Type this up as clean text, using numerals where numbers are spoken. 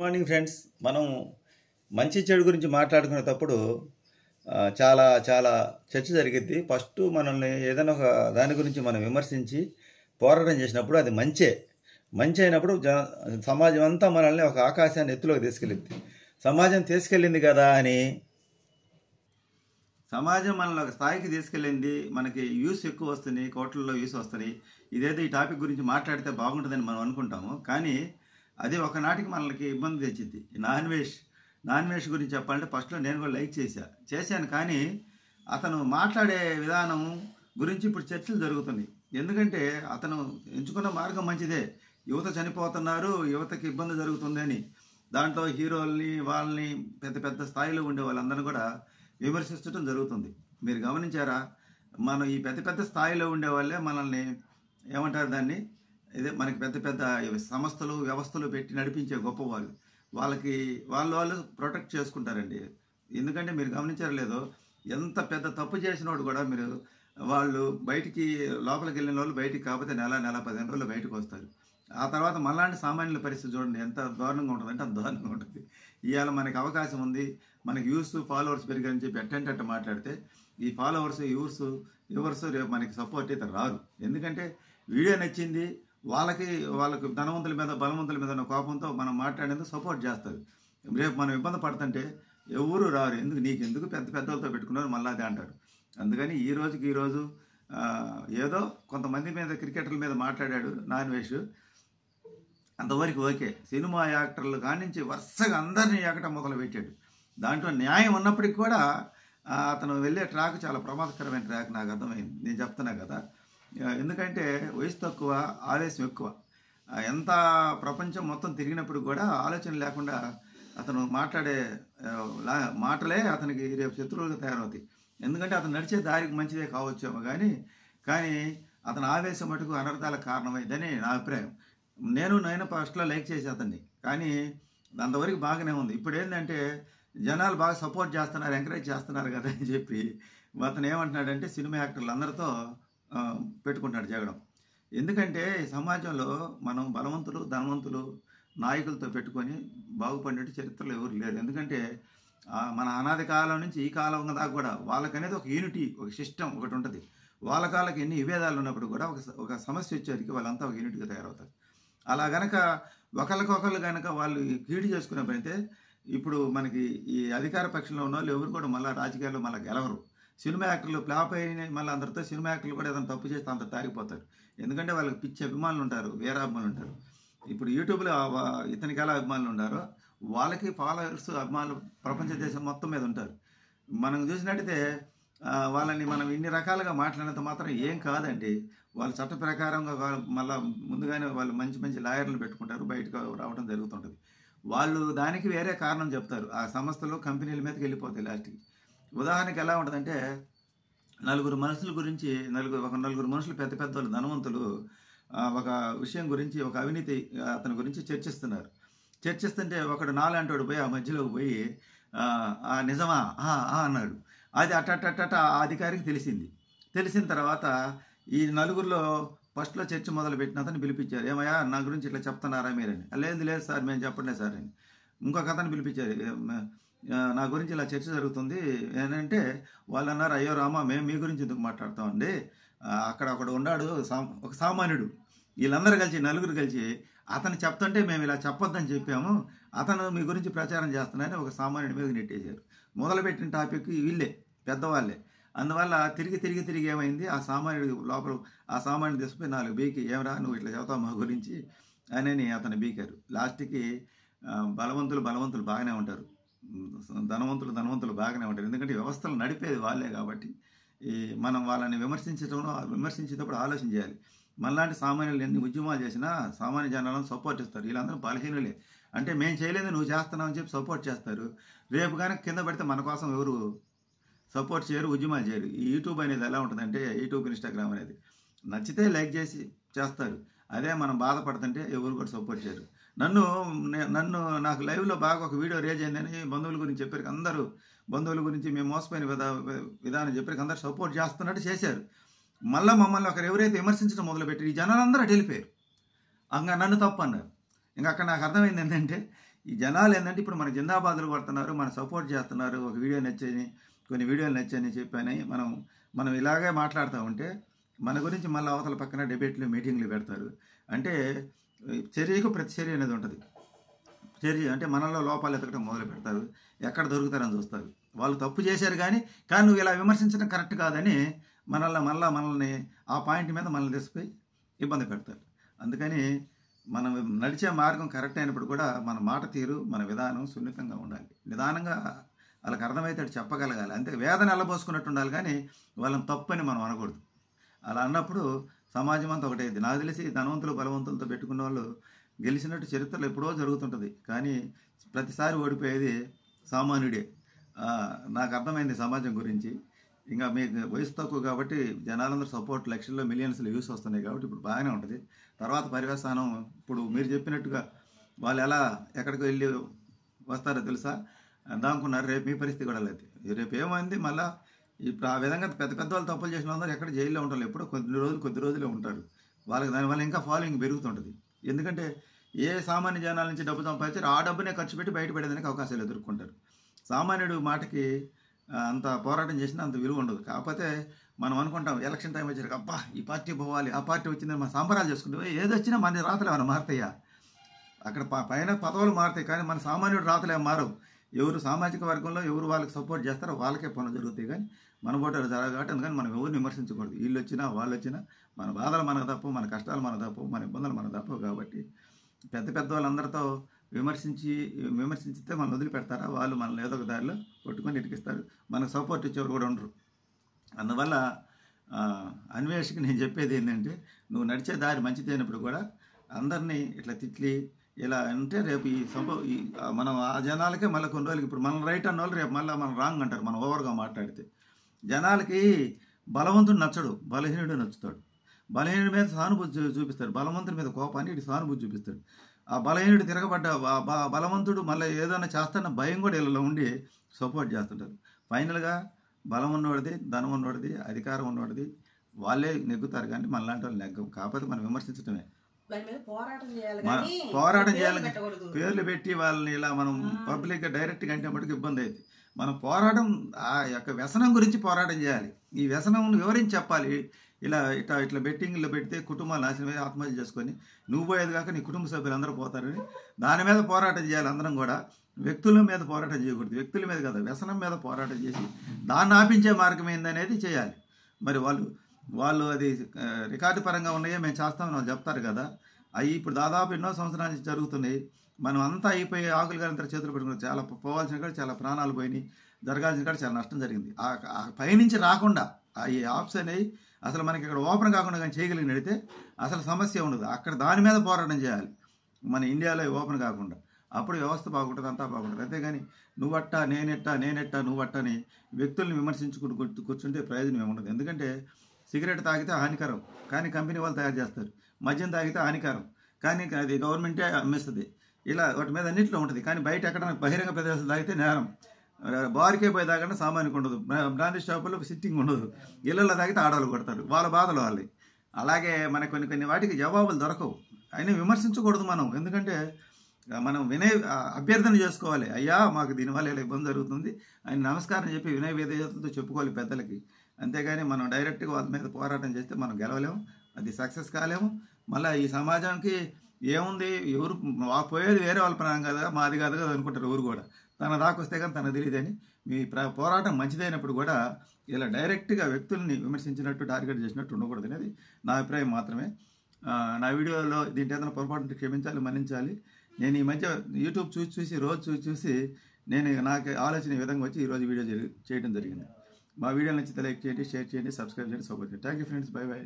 Morning friends, మనం మంచి చెడు గురించి మాట్లాడుకునేటప్పుడు చాలా చాలా చర్చ జరిగిద్ది. ఫస్ట్ మనల్ని ఏదైనా ఒక దాని గురించి మనం విమర్శించి పోరాటం చేసినప్పుడు అది మంచి అయినప్పుడు సమాజం అంతా మనల్ని ఒక ఆకాశాన్ని ఎత్తులోకి తీసుకెళ్ళింది. సమాజం తీసుకెళ్ళింది కదా అని సమాజం మనల్ని ఒక స్థాయికి తీసుకెళ్ళింది, మనకి వ్యూస్ ఎక్కువ వస్తున్నాయి, కోట్లలో వ్యూస్ వస్తున్నాయి, ఇదేదో ఈ టాపిక్ గురించి మాట్లాడితే బాగుంటుందని మనం అనుకుంటాము. కానీ అది ఒకనాటికి మనకి ఇబ్బంది తెచ్చింది. నాన్ వెజ్ గురించి చెప్పాలంటే ఫస్ట్లో నేను కూడా లైక్ చేశాను. కానీ అతను మాట్లాడే విధానం గురించి ఇప్పుడు చర్చలు జరుగుతున్నాయి. ఎందుకంటే అతను ఎంచుకున్న మార్గం మంచిదే. యువత చనిపోతున్నారు, యువతకి ఇబ్బంది జరుగుతుంది అని దాంట్లో హీరోల్ని వాళ్ళని పెద్ద పెద్ద స్థాయిలో ఉండే వాళ్ళందరూ కూడా విమర్శించడం జరుగుతుంది. మీరు గమనించారా? మనం ఈ పెద్ద పెద్ద స్థాయిలో ఉండే వాళ్ళే మనల్ని ఏమంటారు, దాన్ని ఇదే మనకి పెద్ద పెద్ద సంస్థలు వ్యవస్థలు పెట్టి నడిపించే గొప్పవాళ్ళు, వాళ్ళు ప్రొటెక్ట్ చేసుకుంటారండి. ఎందుకంటే మీరు గమనించారో లేదో, ఎంత పెద్ద తప్పు చేసినోడు కూడా వాళ్ళు బయటికి లోపలికి వెళ్ళిన వాళ్ళు బయటికి కాకపోతే నెల 15 రోజులు బయటకు వస్తారు. ఆ తర్వాత మళ్ళాంటి సామాన్యుల పరిస్థితి చూడండి ఎంత దారుణంగా ఉంటుంది అంటే అంత దారుణంగా ఉంటుంది. ఇవాళ మనకి అవకాశం ఉంది, మనకి వ్యూస్ ఫాలోవర్స్ పెరిగారని చెప్పి ఎట్టంటే మాట్లాడితే ఈ ఫాలోవర్స్ వ్యూవర్స్ రేపు మనకి సపోర్ట్ అయితే రారు. ఎందుకంటే వీడియో నచ్చింది, వాళ్ళకి ధనవంతుల మీద బలవంతుల మీద ఉన్న కోపంతో మనం మాట్లాడేందుకు సపోర్ట్ చేస్తారు. రేపు మనం ఇబ్బంది పడుతుంటే ఎవరు రారు. నీకెందుకు పెద్ద పెద్దలతో పెట్టుకున్నారు మళ్ళీ అదే అంటారు. అందుకని ఈ రోజు ఏదో కొంతమంది మీద క్రికెటర్ల మీద మాట్లాడాడు నాన్ వెజ్, అంతవరకు ఓకే. సినిమా యాక్టర్లు కానించి వరుసగా అందరినీ ఎక్కడం మొదలు పెట్టాడు. దాంట్లో న్యాయం ఉన్నప్పటికీ కూడా అతను వెళ్ళే ట్రాక్ చాలా ప్రమాదకరమైన ట్రాక్. నాకు అర్థమైంది, నేను చెప్తున్నా కదా. ఎందుకంటే వయసు తక్కువ, ఆవేశం ఎక్కువ. ఎంత ప్రపంచం మొత్తం తిరిగినప్పుడు కూడా ఆలోచన లేకుండా అతను మాట్లాడే మాటలే అతనికి రేపు శత్రువులుగా తయారవుతాయి. ఎందుకంటే అతను నడిచే దారికి మంచిదే కావచ్చేమో కానీ అతని ఆవేశం మటుకు అనర్థాలకు కారణమైందని నా అభిప్రాయం. నేను ఫస్ట్లో లైక్ చేసి అతన్ని, కానీ అంతవరకు బాగానే ఉంది. ఇప్పుడు ఏంటంటే జనాలు బాగా సపోర్ట్ చేస్తున్నారు, ఎంకరేజ్ చేస్తున్నారు కదా అని చెప్పి అతను ఏమంటున్నాడంటే సినిమా యాక్టర్లు అందరితో పెట్టుకుంటాడు జగడం. ఎందుకంటే సమాజంలో మనం బలవంతులు ధనవంతులు నాయకులతో పెట్టుకొని బాగుపడినట్టు చరిత్రలో ఎవరు లేరు. ఎందుకంటే మన అనాది కాలం నుంచి ఈ కాలం దాకా కూడా వాళ్ళకనేది ఒక యూనిటీ, ఒక సిస్టమ్ ఒకటి ఉంటుంది. వాళ్ళకి ఎన్ని విభేదాలు ఉన్నప్పుడు కూడా ఒక సమస్య వచ్చేసరికి వాళ్ళంతా ఒక యూనిట్గా తయారవుతారు. అలా గనక ఒకరికొకరు కనుక వాళ్ళు కీడు చేసుకున్నప్పుడైతే ఇప్పుడు మనకి ఈ అధికార పక్షంలో ఉన్న వాళ్ళు ఎవరు కూడా మళ్ళీ రాజకీయాల్లో మళ్ళీ గెలవరు. సినిమా యాక్టర్లు ఫ్లాప్ అయిన మళ్ళీ అందరితో సినిమా యాక్టర్లు కూడా ఏదైనా తప్పు చేస్తే అంత తాగిపోతారు. ఎందుకంటే వాళ్ళకి పిచ్చి అభిమానులు ఉంటారు, వేరే అభిమానులు ఉంటారు. ఇప్పుడు యూట్యూబ్లో ఇతనికి ఎలా అభిమానులు ఉన్నారో వాళ్ళకి ఫాలోవర్స్ అభిమానులు ప్రపంచ దేశం మొత్తం మీద ఉంటారు. మనం చూసినట్టయితే వాళ్ళని మనం ఇన్ని రకాలుగా మాట్లాడినంత మాత్రం ఏం కాదండి. వాళ్ళ చట్ట ప్రకారంగా మళ్ళీ ముందుగానే వాళ్ళు మంచి లాయర్లు పెట్టుకుంటారు, బయటకు రావడం జరుగుతుంటుంది. వాళ్ళు దానికి వేరే కారణం చెప్తారు, ఆ సంస్థలు కంపెనీల మీదకి వెళ్ళిపోతాయి లాస్ట్కి. ఉదాహరణకి ఎలా ఉంటుందంటే నలుగురు మనుషుల గురించి నలుగురు మనుషులు పెద్ద వాళ్ళు ధనవంతులు ఒక విషయం గురించి, ఒక అవినీతి అతని గురించి చర్చిస్తుంటే ఒకడు నాలంటోడు పోయి ఆ మధ్యలోకి పోయి నిజమా అన్నాడు. అది అట్ట ఆ అధికారికి తెలిసిన తర్వాత ఈ నలుగురిలో ఫస్ట్లో చర్చ మొదలు పెట్టిన అతను పిలిపించారు. ఏమయ్యా నా గురించి ఇట్లా చెప్తున్నారా మీరని. లేదు సార్ మేము చెప్పండి సార్ అని. ఇంకొక అతను పిలిపించారు, నా గురించి ఇలా చర్చ జరుగుతుంది ఏంటంటే వాళ్ళు అన్నారు, అయ్యో రామా మేము మీ గురించి ఎందుకు మాట్లాడతామండి, అక్కడ ఒకడు ఉన్నాడు ఒక సామాన్యుడు, వీళ్ళందరూ కలిసి నలుగురు కలిసి అతను చెప్తుంటే మేము ఇలా చెప్పొద్దని చెప్పాము, అతను మీ గురించి ప్రచారం చేస్తున్నారని ఒక సామాన్యుడి మీద నెట్టేశారు. మొదలుపెట్టిన టాపిక్ వీళ్ళే, పెద్దవాళ్ళే. అందువల్ల తిరిగి ఏమైంది, ఆ సామాన్యుడు లోపల ఆ సామాన్యుడు తీసుకుపోయి 4 బీకి, ఏమరా నువ్వు ఇట్లా చెబుతావు మా గురించి అని అతను బీకారు. లాస్ట్కి బలవంతులు బాగానే ఉంటారు, ధనవంతులు బాగానే ఉంటారు. ఎందుకంటే వ్యవస్థలు నడిపేది వాళ్ళే కాబట్టి మనం వాళ్ళని విమర్శించేటప్పుడు ఆలోచన చేయాలి. మనలాంటి సామాన్యులు ఎన్ని ఉద్యమాలు చేసినా సామాన్య జనాలను సపోర్ట్ ఇస్తారు. వీళ్ళందరూ బలహీనులే, అంటే మేము చేయలేదు నువ్వు చేస్తున్నావు అని చెప్పి సపోర్ట్ చేస్తారు. రేపు కానీ కింద పడితే మన కోసం ఎవరు సపోర్ట్ చేయరు, ఉద్యమాలు చేయరు. ఈ యూట్యూబ్ అనేది ఎలా ఉంటుందంటే, యూట్యూబ్ ఇన్స్టాగ్రామ్ అనేది నచ్చితే లైక్ చేసి చేస్తారు, అదే మనం బాధపడుతుంటే ఎవరు కూడా సపోర్ట్ చేయరు. నాకు లైవ్లో బాగా ఒక వీడియో రేజ్ అయిందని బంధువుల గురించి చెప్పారు. అందరూ బంధువుల గురించి మేము మోసపోయిన విధానం చెప్పారు, అందరూ సపోర్ట్ చేస్తున్నట్టు చేశారు. మళ్ళీ మమ్మల్ని ఒకరు ఎవరైతే విమర్శించడం మొదలుపెట్టి ఈ జనాలందరూ అటు వెళ్ళిపోయారు. నన్ను తప్పు అన్నారు. ఇంకా అక్కడ నాకు అర్థమైంది ఏంటంటే ఈ జనాలు ఏంటంటే ఇప్పుడు మన జిందాబాదులు కొడుతున్నారు, మన సపోర్ట్ చేస్తున్నారు, ఒక వీడియో నచ్చని కొన్ని వీడియోలు నచ్చని చెప్పని మనం ఇలాగే మాట్లాడుతూ ఉంటే మన గురించి మళ్ళీ అవతల పక్కన డిబేట్లు మీటింగ్లు పెడతారు. అంటే చర్యకు ప్రతిచర్య అనేది ఉంటుంది. చర్య అంటే మనలో లోపాలు ఎతకడం మొదలు పెడతారు, ఎక్కడ దొరుకుతారని చూస్తారు. వాళ్ళు తప్పు చేశారు కానీ నువ్వు ఇలా విమర్శించడం కరెక్ట్ కాదని మనల్ని ఆ పాయింట్ మీద మనల్ని తీసుకుపోయి ఇబ్బంది పెడతారు. అందుకని మనం నడిచే మార్గం కరెక్ట్ అయినప్పుడు కూడా మన మాట తీరు, మన విధానం సున్నితంగా ఉండాలి. నిదానంగా వాళ్ళకి అర్థమైతే చెప్పగలగాలి. అంతే వేదన ఎల్లబోసుకున్నట్టు ఉండాలి కానీ వాళ్ళని తప్పని మనం అనకూడదు. అలా అన్నప్పుడు సమాజం అంతా ఒకటైంది. నాకు తెలిసి ధనవంతులు బలవంతులతో పెట్టుకున్న వాళ్ళు గెలిచినట్టు చరిత్రలో ఎప్పుడో జరుగుతుంటుంది, కానీ ప్రతిసారి ఓడిపోయేది సామాన్యుడే. నాకు అర్థమైంది సమాజం గురించి. ఇంకా మీకు వయసు తక్కువ కాబట్టి జనాలందరూ సపోర్ట్ లక్షల్లో మిలియన్స్లో వ్యూస్ వస్తున్నాయి కాబట్టి ఇప్పుడు బాగానే ఉంటుంది. తర్వాత పర్యవసానం ఇప్పుడు మీరు చెప్పినట్టుగా వాళ్ళు ఎక్కడికి వెళ్ళి వస్తారో తెలుసా, దానుకున్నారు. రేపు మీ పరిస్థితి కూడా లేదు. రేపు ఏమైంది మళ్ళీ ఇప్పుడు ఆ విధంగా పెద్ద వాళ్ళు తప్పులు చేసిన అందరూ ఎక్కడ జైల్లో ఉంటారు, ఎప్పుడో కొద్ది రోజులే ఉంటారు. వాళ్ళకి దానివల్ల ఇంకా ఫాలోయింగ్ పెరుగుతుంటుంది. ఎందుకంటే ఏ సామాన్య జనాల నుంచి డబ్బు సంపాదించారు ఆ డబ్బునే ఖర్చు పెట్టి బయటపడేదానికి అవకాశాలు ఎదుర్కొంటారు. సామాన్యుడు మాటకి అంత పోరాటం చేసినా అంత విలువ ఉండదు. కాకపోతే మనం అనుకుంటాం ఎలక్షన్ టైం వచ్చారు, అబ్బా ఈ పార్టీ పోవాలి, ఆ పార్టీ వచ్చిందని మన సంబరాలు చేసుకుంటాం. ఏదొచ్చినా మన రాతలు ఏమైనా మారుతాయా? అక్కడ పైన పదవులు మారుతాయి కానీ మన సామాన్యుడు రాతలు ఏమి మారవు. ఎవరు సామాజిక వర్గంలో ఎవరు వాళ్ళకి సపోర్ట్ చేస్తారో వాళ్ళకే పనులు జరుగుతాయి కానీ మన ఓటరు జరగదు. కాబట్టి అందుకని మనం ఎవరిని విమర్శించకూడదు. వీళ్ళు వచ్చినా వాళ్ళు వచ్చినా మన బాధలు మనకు తప్పు, మన కష్టాలు మన తప్పు, మన ఇబ్బందులు మన తప్పు. కాబట్టి పెద్ద వాళ్ళందరితో విమర్శించితే మనం వదిలిపెడతారా? వాళ్ళు మనల్ని ఏదో ఒక దారిలో కొట్టుకొని ఇరికిస్తారు. మనకు సపోర్ట్ ఇచ్చేవారు కూడా ఉండరు. అందువల్ల అన్వేషకి నేను చెప్పేది ఏంటంటే, నువ్వు నడిచే దారి మంచిది అయినప్పుడు కూడా అందరినీ ఇట్లా తిట్లి ఇలా అంటే రేపు మనం ఆ జనాలకే మళ్ళీ కొన్ని రోజులకి ఇప్పుడు మనం రైట్ అన్న వాళ్ళు రేపు మళ్ళీ మనం రాంగ్ అంటారు మనం ఓవర్గా మాట్లాడితే. జనాలకి బలవంతుడు నచ్చడు, బలహీనుడు నచ్చుతాడు. బలహీనుడి మీద సానుభూతి చూపిస్తాడు, బలవంతుడి మీద కోపాన్ని ఇటు సానుభూతి చూపిస్తాడు. ఆ బలహీనుడు తిరగబడ్డ బలవంతుడు మళ్ళీ ఏదైనా చేస్తాన్న భయం కూడా వీళ్ళలో ఉండి సపోర్ట్ చేస్తుంటారు. ఫైనల్గా బలం ఉన్నవాడిది, ధనం ఉన్నవాడిది, అధికారం ఉన్నవాడిది వాళ్ళే నెగ్గుతారు కానీ మనలాంటి వాళ్ళు నెగ్గం. కాకపోతే మనం విమర్శించడమే, పోరాటం చేయాలి. పేర్లు పెట్టి వాళ్ళని ఇలా మనం పబ్లిక్గా డైరెక్ట్గా అంటే మటుకు ఇబ్బంది అయింది. మనం పోరాటం ఆ యొక్క వ్యసనం గురించి పోరాటం చేయాలి. ఈ వ్యసనం వివరించి చెప్పాలి. ఇట్లా బెట్టింగ్లో పెడితే కుటుంబాలు నాశనమై ఆత్మహత్య చేసుకొని నువ్వు పోయేది కాక నీ కుటుంబ సభ్యులు అందరూ పోతారని దాని మీద పోరాటం చేయాలి. అందరం కూడా వ్యక్తుల మీద పోరాటం చేయకూడదు, వ్యక్తుల మీద కదా వ్యసనం మీద పోరాటం చేసి దాన్ని ఆపించే మార్గం ఏందనేది చేయాలి. మరి వాళ్ళు అది రికార్డు పరంగా ఉన్నాయో మేము చేస్తామని వాళ్ళు చెప్తారు కదా, అవి ఇప్పుడు దాదాపు ఎన్నో సంవత్సరాల నుంచి జరుగుతున్నాయి. మనం అంతా అయిపోయి ఆకులు గారి చేతులు పెట్టుకుని చాలా పోవాల్సిన కాడ చాలా ప్రాణాలు పోయినాయి, జరగాల్సిన కాడ చాలా నష్టం జరిగింది. ఆ పైనుంచి రాకుండా ఈ ఆప్స్ అనేవి అసలు మనకి ఇక్కడ ఓపెన్ కాకుండా కానీ చేయగలిగినట్టయితే అసలు సమస్య ఉండదు. అక్కడ దాని మీద పోరాటం చేయాలి మన ఇండియాలో ఓపెన్ కాకుండా. అప్పుడు వ్యవస్థ బాగుంటుంది, అంతా బాగుంటుంది. అంతేగాని నువ్వట్టా నేనెట్టా నువ్వట్టా అని వ్యక్తుల్ని విమర్శించుకుంటూ కూర్చుంటే ప్రయోజనం ఏముండదు. ఎందుకంటే సిగరెట్ తాగితే హానికరం కానీ కంపెనీ వాళ్ళు తయారు చేస్తారు, మద్యం తాగితే హానికరం కానీ అది గవర్నమెంటే అమ్మేస్తుంది. ఇలా వాటి మీద అన్నింటిలో ఉంటుంది. కానీ బయట ఎక్కడ బహిరంగ ప్రదేశాలు తాగితే నేరం. బార్కే పోయి తాగంటే సామాన్యునికి ఉండదు, బ్రాండీ షాపుల్లో సిట్టింగ్ ఉండదు, ఇళ్ళల్లో తాగితే ఆడవాళ్ళు కొడతారు, వాళ్ళ బాధలు వాళ్ళవి. అలాగే మనకు కొన్ని వాటికి జవాబులు దొరకవు. అయినా విమర్శించకూడదు మనం, ఎందుకంటే మనం అభ్యర్థన చేసుకోవాలి. అయ్యా మాకు దీనివల్ల ఇలా ఇబ్బంది జరుగుతుంది అని నమస్కారం చెప్పి వినయ విధేయతతో చెప్పుకోవాలి పెద్దలకి. అంతేగాని మనం డైరెక్ట్గా వాళ్ళ మీద పోరాటం చేస్తే మనం గెలవలేము, అది సక్సెస్ కాలేము. మళ్ళీ ఈ సమాజానికి ఏముంది, ఎవరు పోయేది వేరే వాళ్ళ ప్రాణం కదా మాది కాదు కదా అనుకుంటారు. ఎవరు కూడా తన దాకొస్తే కానీ తనకు తెలియదని. మీ పోరాటం మంచిదైనప్పుడు కూడా ఇలా డైరెక్ట్గా వ్యక్తుల్ని విమర్శించినట్టు టార్గెట్ చేసినట్టు ఉండకూడదు అనేది నా అభిప్రాయం మాత్రమే. నా వీడియోలో దీంట్లో ఏదైనా పొరపాటు క్షమించాలి, మన్నించాలి. నేను ఈ మధ్య యూట్యూబ్ రోజు చూసి నాకు ఆలోచన ఈ విధంగా వచ్చి ఈరోజు వీడియో చేయడం జరిగింది. మా వీడియో నచ్చితే లైక్ చేయండి, షేర్ చేయండి, సబ్స్క్రైబ్ చేయండి, సపోర్ట్ చేయండి. Thank you friends, by by.